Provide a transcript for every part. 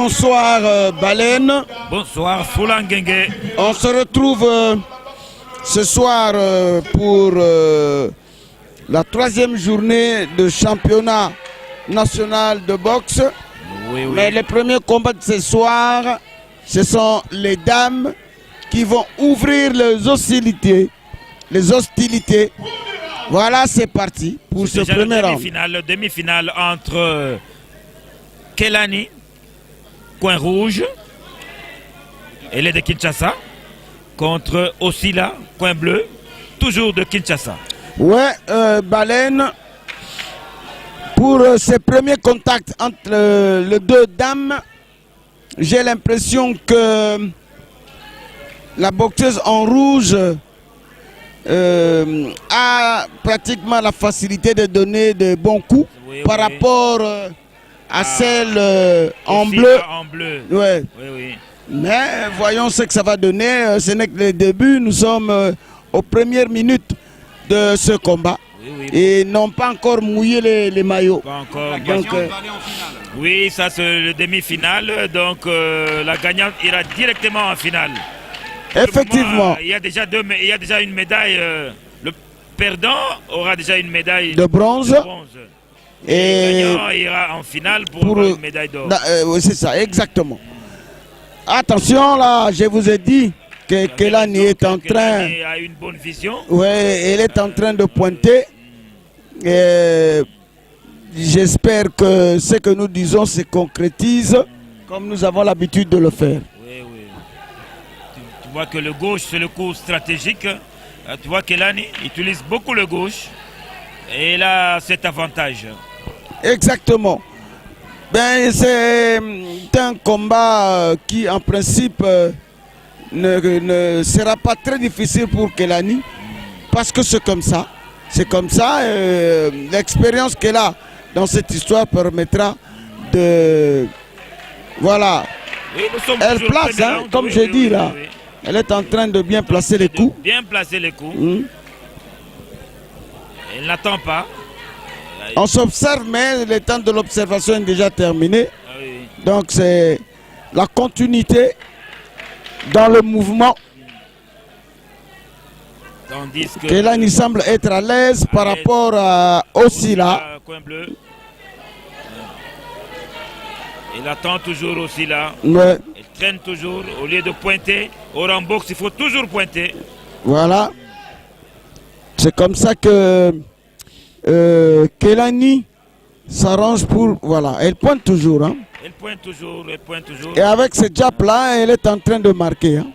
Bonsoir Baleine. Bonsoir Fulangengue. On se retrouve ce soir pour la 3e journée de championnat national de boxe. Oui, oui. Mais les premiers combats de ce soir, ce sont les dames qui vont ouvrir les hostilités. Voilà, c'est parti pour ce premier round. Demi-finale entre Kelani, coin rouge, elle est de Kinshasa, contre Osila, coin bleu, toujours de Kinshasa. Ouais, Baleine, pour ces premiers contacts entre les deux dames, j'ai l'impression que la boxeuse en rouge a pratiquement la facilité de donner de bons coups par rapport à celle en bleu. Ouais. Mais voyons ce que ça va donner. Ce n'est que le début. Nous sommes aux premières minutes de ce combat. Et n'ont pas encore mouillé les maillots. Pas encore. Donc, oui, ça c'est le demi-finale. Donc la gagnante ira directement en finale. Effectivement. Il y a déjà une médaille. Le perdant aura déjà une médaille de bronze. Et le gagnant ira en finale pour une médaille d'or. Oui, c'est ça, exactement. Attention là, je vous ai dit que Kelani est en train. Kelani a une bonne vision. Oui, elle est en train de pointer. J'espère que ce que nous disons se concrétise comme nous avons l'habitude de le faire. Oui, oui. Tu vois que le gauche, c'est le coup stratégique. Tu vois Kelani utilise beaucoup le gauche. Et il a cet avantage. Exactement. Ben, c'est un combat qui, en principe, ne sera pas très difficile pour Kelani. Parce que c'est comme ça. C'est comme ça. L'expérience qu'elle a dans cette histoire permettra de... Voilà. Oui, elle place, hein, comme je dis là. Oui. Elle est en train de bien placer les coups. Bien placer les coups. Elle n'attend pas. On s'observe, mais le temps de l'observation est déjà terminé. Donc c'est la continuité dans le mouvement. Kelani semble être à l'aise par rapport à Osila. Coin bleu. Il attend toujours Osila. Ouais. Il traîne toujours. Au lieu de pointer, au rambox, il faut toujours pointer. Voilà. C'est comme ça que Kelani s'arrange pour... Voilà, elle pointe toujours. Hein. Elle pointe toujours, elle pointe toujours. Et avec ce jab-là, elle est en train de marquer. Hein.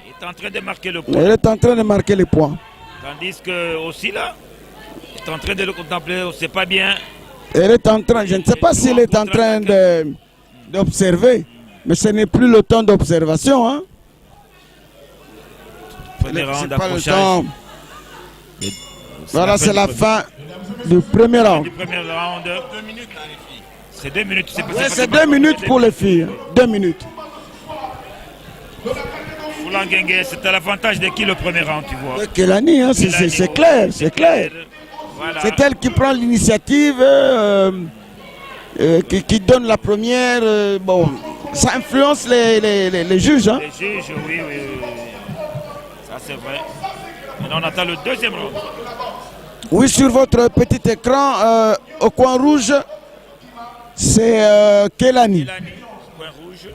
Elle est en train de marquer le point. Elle est en train de marquer les points. Tandis que aussi là, est en train de le contempler, on ne sait pas bien. Elle est en train, je ne sais pas si elle est en train d'observer, mais ce n'est plus le temps d'observation. Hein. C'est pas le temps. Voilà, c'est la fin du premier round. C'est 2 minutes. C'est 2 minutes pour les filles. 2 minutes. Fulangengue, c'était l'avantage de qui le premier round, tu vois? Kelani, hein, c'est clair, c'est clair. Voilà. C'est elle qui prend l'initiative, qui donne la première. Bon, ça influence les juges. Hein. Les juges, oui. Ça, c'est vrai. Maintenant, on attend le deuxième round. Oui, sur votre petit écran, au coin rouge, c'est Kelani. Coin rouge.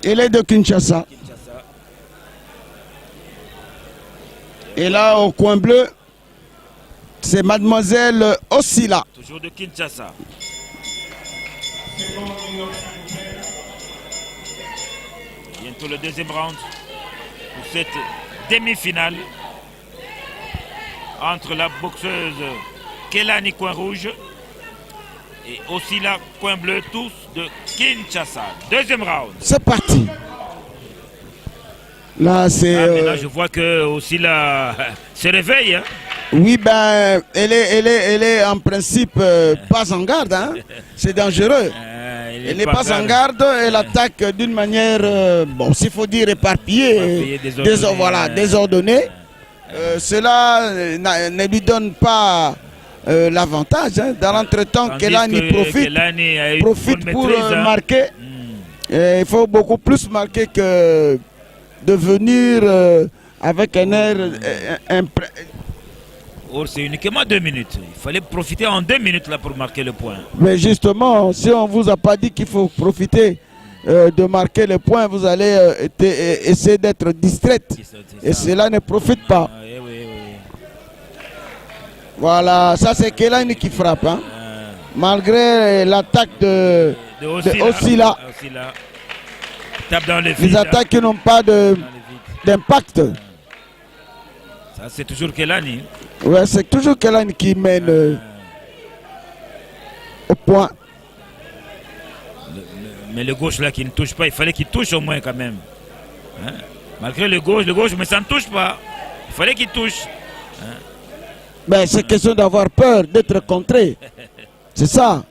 Elle est de Kinshasa. Et là, au coin bleu, c'est mademoiselle Osila. Toujours de Kinshasa. Bientôt le deuxième round pour cette demi-finale entre la boxeuse Kelani coin rouge et Osila coin bleu, tous de Kinshasa. Deuxième round. C'est parti. Là, c'est. Là, je vois que Osila se réveille. Hein. Oui, ben, elle est en principe pas en garde. Hein. C'est dangereux. Elle n'est pas en garde. Elle attaque d'une manière, bon, s'il faut dire éparpillée, désordonnée. Cela ne lui donne pas l'avantage. Hein. Dans l'entretemps, Kelani profite pour marquer. Et il faut beaucoup plus marquer que de venir avec un air... Or, c'est uniquement 2 minutes. Il fallait profiter en 2 minutes là pour marquer le point. Mais justement, si on ne vous a pas dit qu'il faut profiter de marquer le point, vous allez essayer d'être distraite. Et cela ne profite pas. Ah, oui, oui, oui. Voilà, ça c'est Kelani qui frappe. Hein. Malgré l'attaque de Osila. Tape dans le vide. Les attaques qui n'ont pas d'impact. Ça c'est toujours Kelani. Ouais, c'est toujours Kelani qui mène au point. Mais le gauche là qui ne touche pas, il fallait qu'il touche au moins quand même. Hein? Malgré le gauche, mais ça ne touche pas. Il fallait qu'il touche. Hein? Ben, c'est question d'avoir peur, d'être contré. C'est ça.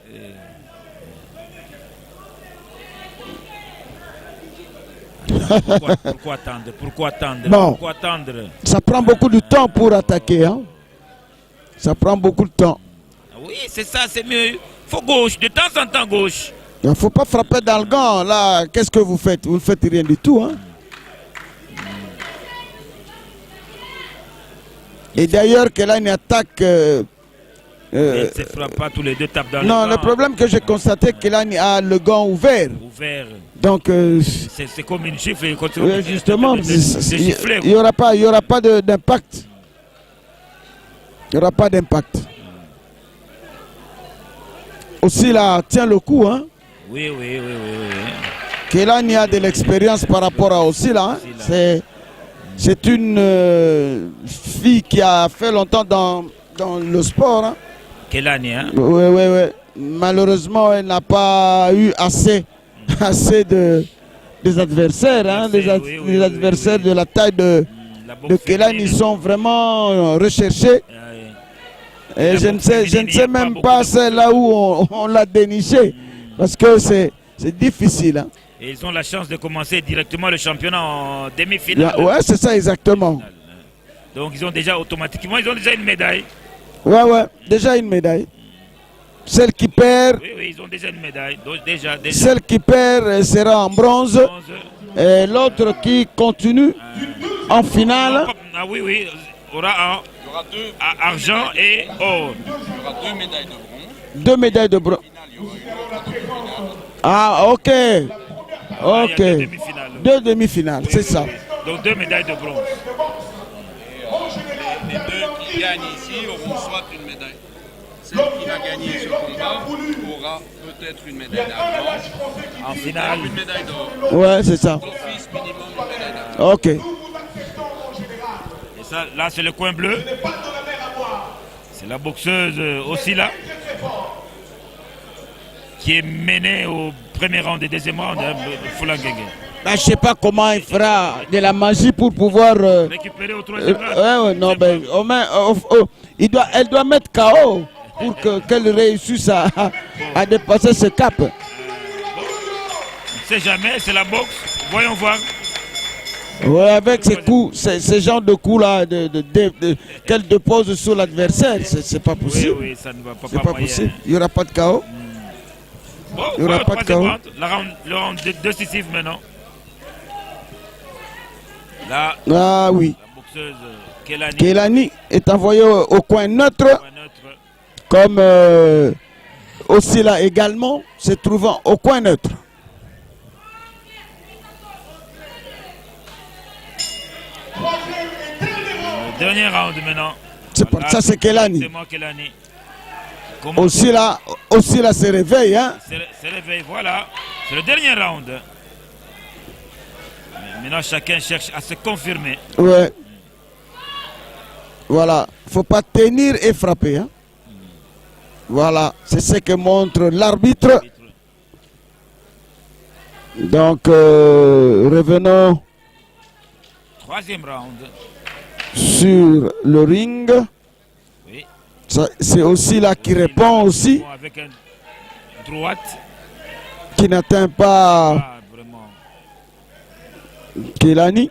Pourquoi attendre? Pourquoi attendre? Bon. Pourquoi attendre? Ça prend beaucoup de temps pour attaquer. Hein? Ça prend beaucoup de temps. Oui, c'est ça, c'est mieux. Il faut gauche, de temps en temps gauche. Il ne faut pas frapper dans le gant. Là, qu'est-ce que vous faites? Vous ne faites rien du tout. Hein? Et d'ailleurs, Kelani attaque... Elle ne se frappe pas, tous les deux tapent dans le non, gant. le problème que j'ai constaté, Kelani a le gant ouvert. Ouvert. Donc... c'est comme une gifle. oui, justement, il gifler, n'y aura pas d'impact. Il n'y aura pas d'impact. Aussi, là, tient le coup. Hein? Oui. Kelani a de l'expérience par rapport à Osila. Hein? C'est une fille qui a fait longtemps dans le sport. Hein? Kelani, hein? Oui. Malheureusement, elle n'a pas eu assez des adversaires. Hein? Les adversaires de la taille de Kelani sont vraiment recherchés. Et je ne sais même pas là où on l'a déniché. Parce que c'est difficile. Hein? Et ils ont la chance de commencer directement le championnat en demi-finale. Ouais, c'est ça exactement. Donc ils ont déjà automatiquement une médaille. Ouais, déjà une médaille. Celle qui perd. Oui, ils ont déjà une médaille. Donc, déjà. Celle qui perd sera en bronze. Et l'autre qui continue en finale. Ah oui, aura argent et or. Il y aura 2 médailles de bronze. 2 médailles de bronze. Ah, ok. Ok. 2 demi-finales, c'est ça. Donc 2 médailles de bronze. Les deux qui gagnent ici auront soit une médaille. Celle qui va gagner ce combat aura peut-être une médaille d'argent. En finale. Une médaille d'or. Ouais, c'est ça. D'office minimum une médaille d'argent. Ok. Et ça, là, c'est le coin bleu. C'est la boxeuse aussi là. Qui est menée au premier round et deuxième round, Fulangengen. Ben, je ne sais pas comment il fera de la magie pour pouvoir... récupérer au troisième round. non, ben, elle doit mettre KO pour qu'elle réussisse à dépasser ce cap. On ne sait jamais, c'est la boxe. Voyons voir. Ouais, avec ces coups, ces genres de coups-là qu'elle dépose sur l'adversaire, c'est pas possible. Oui, ça ne va pas. C'est pas possible. Il n'y aura pas de KO. Bon, Il n'y aura pas de KO. Le round décisif maintenant. Là, Ah oui. la boxeuse Kelani. Kelani est envoyé au coin neutre, comme Osila également, se trouvant au coin neutre. Le dernier round maintenant. Ça c'est Kelani. Exactement, Kelani. Osila se réveille. Hein? Se réveille, voilà. C'est le dernier round. Maintenant, chacun cherche à se confirmer. Ouais. Voilà. Il ne faut pas tenir et frapper. Hein? Voilà. C'est ce que montre l'arbitre. Donc, revenons Troisième round. sur le ring. Oui. C'est aussi là qui répond aussi, Avec une droite. qui n'atteint pas Ah, vraiment. Kelani.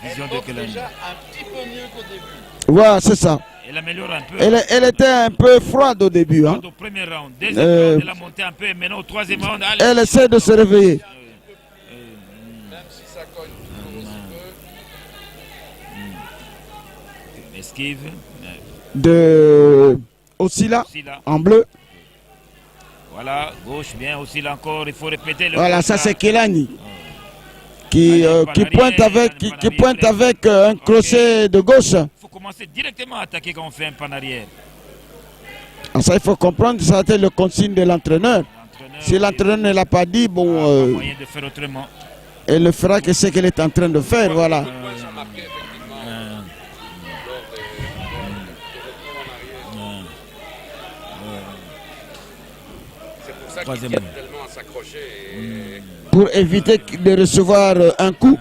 Vision de Kelani. Déjà un petit peu mieux qu'au début. Voilà, c'est ça. Elle améliore un peu. Elle était un peu froide au début. Hein. Au premier round. Deuxième round, elle a monté un peu. Maintenant, au troisième round, Elle essaie de se réveiller. Même si ça cogne toujours aussi peu. Esquive. De Oscilla en bleu. Voilà, gauche, bien, Oscilla encore. Il faut répéter. Voilà, ça c'est Kelani. Qui pointe avec un crochet de gauche. Il faut commencer directement à attaquer quand on fait un pas en arrière. Ah, ça, il faut comprendre, ça c'est le consigne de l'entraîneur. Si l'entraîneur ne l'a pas dit, bon, moyen de faire autrement. elle ne fera que ce qu'elle est en train de faire, voilà. Ça marquait effectivement lors des retours en arrière. C'est pour ça qu'il tient tellement à s'accrocher. Pour éviter de recevoir un coup.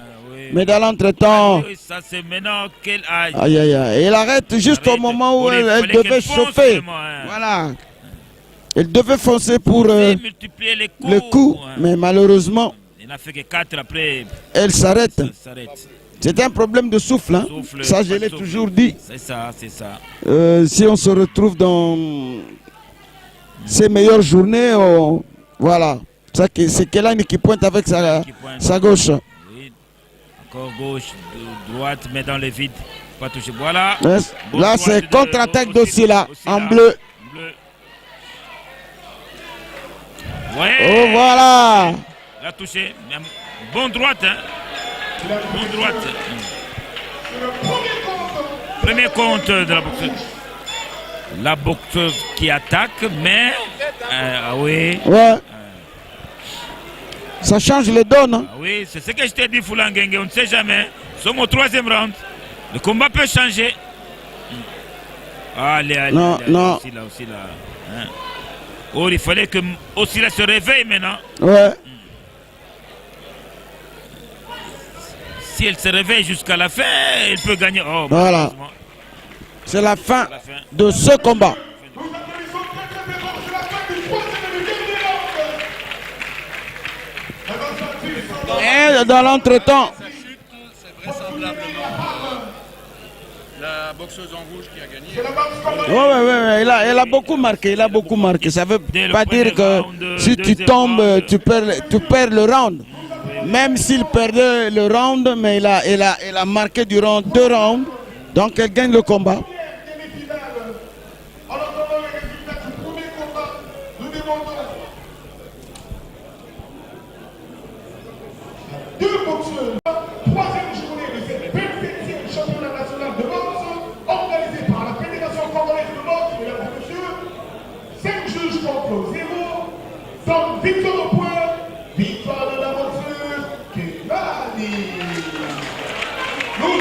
Mais dans l'entretemps, Oui, ça c'est maintenant qu'elle aille. aïe, aïe, aïe, elle arrête juste au moment où elle devait chauffer. Voilà. Elle devait foncer pour multiplier les coups. le coup, mais malheureusement, Il n'a fait que 4 après. elle s'arrête. Ça s'arrête. C'est un problème de souffle, hein. Souffle, Ça, pas je de l'ai souffle. toujours dit. C'est ça, c'est ça. Si on se retrouve dans ces meilleures journées, voilà. C'est Kelani qui pointe avec sa gauche. Oui. Encore gauche, droite, mais dans le vide. Pas toucher. Voilà. Là, c'est contre-attaque d'Oscilla en bleu. Ouais. Oh, voilà. La touché. Bon droite, hein. Bon droite. Premier compte de la boxeuse. La boxeuse qui attaque, mais... oui. Ouais. Ça change les donnes. Hein. Oui, c'est ce que je t'ai dit, Foulanguengue. On ne sait jamais. Nous sommes au 3e round. Le combat peut changer. Allez, non. Aussi là. Hein. Oh, il fallait que Oscilla se réveille maintenant. Ouais. Si elle se réveille jusqu'à la fin, elle peut gagner. Oh, voilà. C'est la fin de ce combat. Et dans l'entretemps, Sa chute, c'est vraisemblablement la boxeuse en rouge qui a gagné. ouais, elle a beaucoup marqué. Ça veut pas dire que si tu tombes, tu perds le round. Même s'il perdait le round, mais elle a marqué durant 2 rounds. Donc elle gagne le combat. Deux boxeurs, 3e journée de cette 27e championnat national de boxe, organisé par la Fédération congolaise de boxe, mesdames et messieurs. 5 juges contre 0, donc victoire au point, victoire de la boxeuse Kelani. Nous